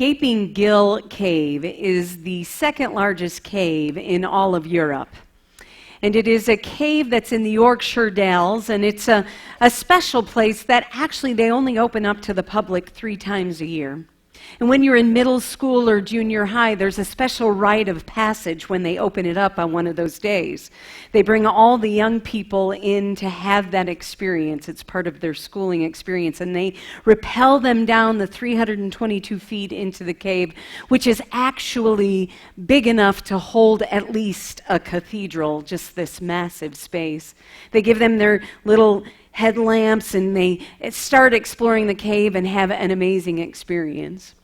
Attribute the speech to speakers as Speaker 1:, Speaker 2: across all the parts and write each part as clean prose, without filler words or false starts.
Speaker 1: Gaping Gill Cave is the second largest cave in all of Europe. And it is a cave that's in the Yorkshire Dales, and it's a special place that actually they only open up to the public 3 times a year. And when you're in middle school or junior high, there's a special rite of passage when they open it up on one of those days. They bring all the young people in to have that experience. It's part of their schooling experience. And they rappel them down the 322 feet into the cave, which is actually big enough to hold at least a cathedral, just this massive space. They give them their little headlamps, and they start exploring the cave and have an amazing experience.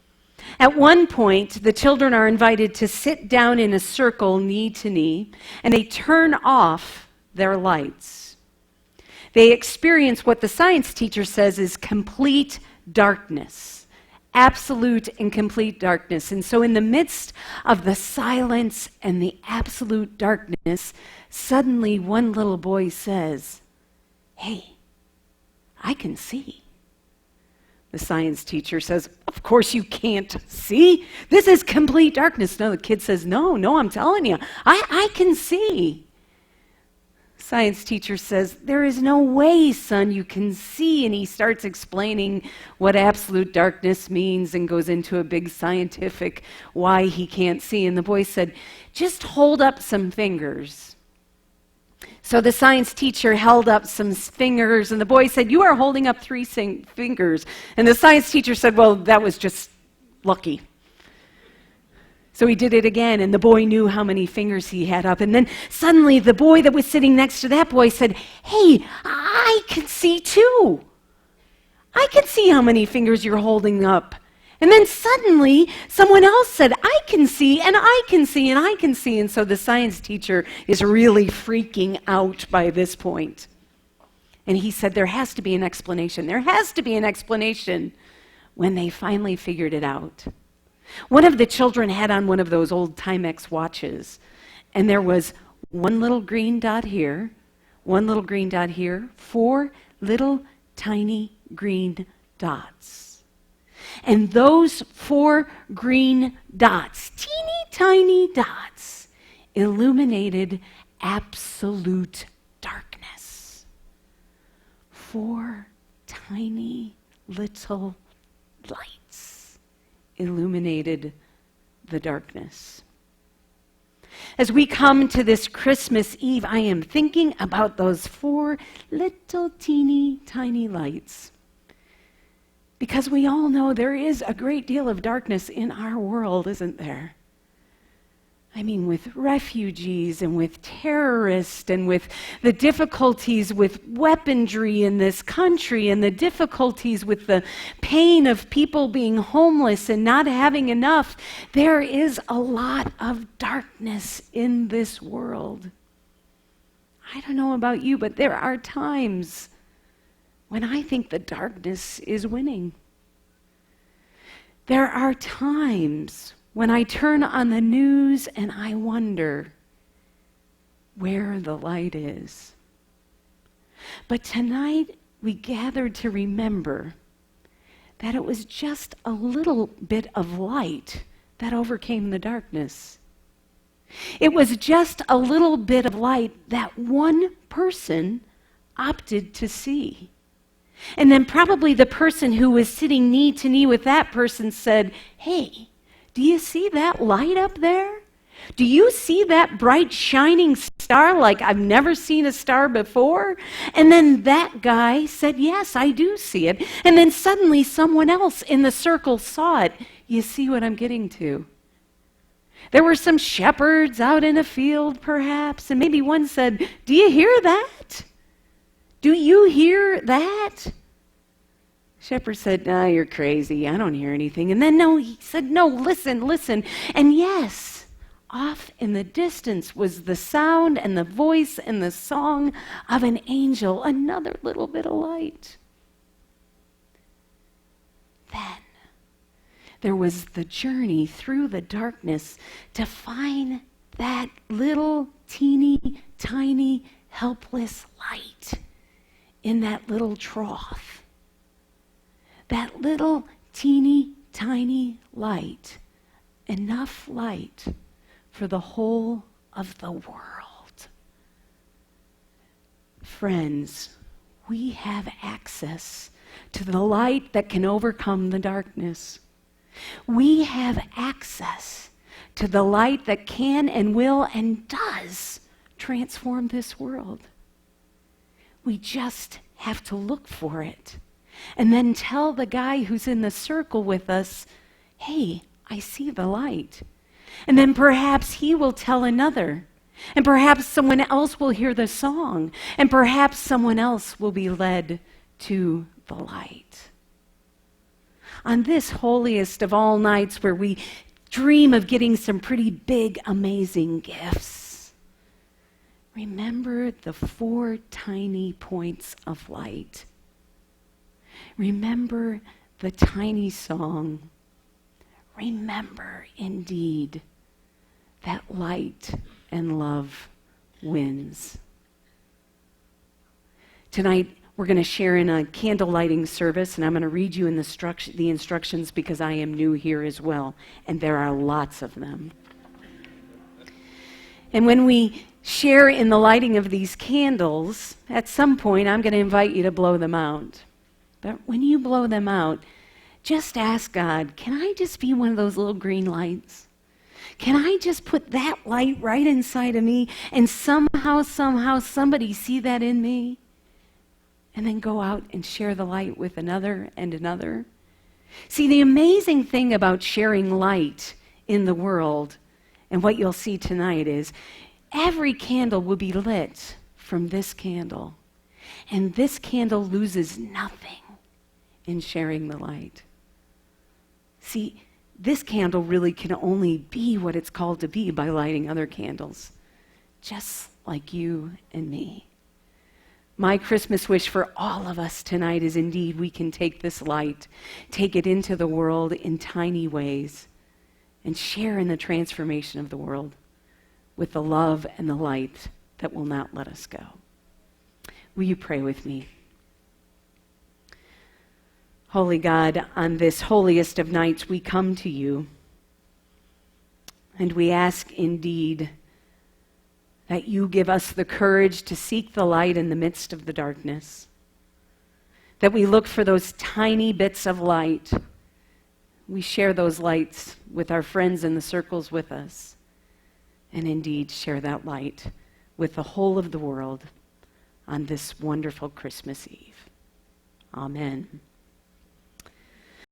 Speaker 1: At one point, the children are invited to sit down in a circle, knee to knee, and they turn off their lights. They experience what the science teacher says is complete darkness, absolute and complete darkness. And so in the midst of the silence and the absolute darkness, suddenly one little boy says, "Hey, I can see." The science teacher says, "Of course you can't see. This is complete darkness." No, the kid says, No, I'm telling you, I can see. Science teacher says, "There is no way, son, you can see." And he starts explaining what absolute darkness means and goes into a big scientific why he can't see. And the boy said, "Just hold up some fingers." So the science teacher held up some fingers, and the boy said, "You are holding up 3 fingers." And the science teacher said, "Well, that was just lucky." So he did it again, and the boy knew how many fingers he had up. And then suddenly the boy that was sitting next to that boy said, "Hey, I can see too. I can see how many fingers you're holding up." And then suddenly someone else said, "I can see, and I can see, and I can see." And so the science teacher is really freaking out by this point. And he said, "There has to be an explanation. There has to be an explanation." When they finally figured it out, one of the children had on one of those old Timex watches, and there was one little green dot here, one little green dot here, 4 little tiny green dots. And those 4 green dots, teeny tiny dots, illuminated absolute darkness. 4 tiny little lights illuminated the darkness. As we come to this Christmas Eve, I am thinking about those 4 little teeny tiny lights. Because we all know there is a great deal of darkness in our world, isn't there? I mean, with refugees and with terrorists and with the difficulties with weaponry in this country and the difficulties with the pain of people being homeless and not having enough, there is a lot of darkness in this world. I don't know about you, but there are times when I think the darkness is winning. There are times when I turn on the news and I wonder where the light is. But tonight we gathered to remember that it was just a little bit of light that overcame the darkness. It was just a little bit of light that one person opted to see. And then probably the person who was sitting knee to knee with that person said, "Hey, do you see that light up there? Do you see that bright shining star like I've never seen a star before?" And then that guy said, "Yes, I do see it." And then suddenly someone else in the circle saw it. You see what I'm getting to? There were some shepherds out in a field perhaps, and maybe one said, "Do you hear that? Do you hear that?" Shepherd said, "No, you're crazy. I don't hear anything." And then he said, "No, listen." And yes, off in the distance was the sound and the voice and the song of an angel, another little bit of light. Then there was the journey through the darkness to find that little teeny tiny helpless light in that little trough. That little teeny tiny light, enough light for the whole of the world. Friends, we have access to the light that can overcome the darkness. We have access to the light that can and will and does transform this world. We just have to look for it and then tell the guy who's in the circle with us, hey, I see the light. And then perhaps he will tell another. And perhaps someone else will hear the song. And perhaps someone else will be led to the light. On this holiest of all nights where we dream of getting some pretty big, amazing gifts, remember the 4 tiny points of light. Remember the tiny song. Remember, indeed, that light and love wins. Tonight, we're going to share in a candle lighting service, and I'm going to read you in the instructions because I am new here as well, and there are lots of them. And when we share in the lighting of these candles, at some point I'm going to invite you to blow them out. But when you blow them out, just ask God, can I just be one of those little green lights? Can I just put that light right inside of me and somehow somebody see that in me? And then go out and share the light with another and another. See, the amazing thing about sharing light in the world, and what you'll see tonight is, every candle will be lit from this candle. And this candle loses nothing in sharing the light. See, this candle really can only be what it's called to be by lighting other candles, just like you and me. My Christmas wish for all of us tonight is indeed we can take this light, take it into the world in tiny ways, and share in the transformation of the world with the love and the light that will not let us go. Will you pray with me? Holy God, on this holiest of nights, we come to you, and we ask indeed that you give us the courage to seek the light in the midst of the darkness, that we look for those tiny bits of light. We share those lights with our friends in the circles with us, and indeed share that light with the whole of the world on this wonderful Christmas Eve. Amen.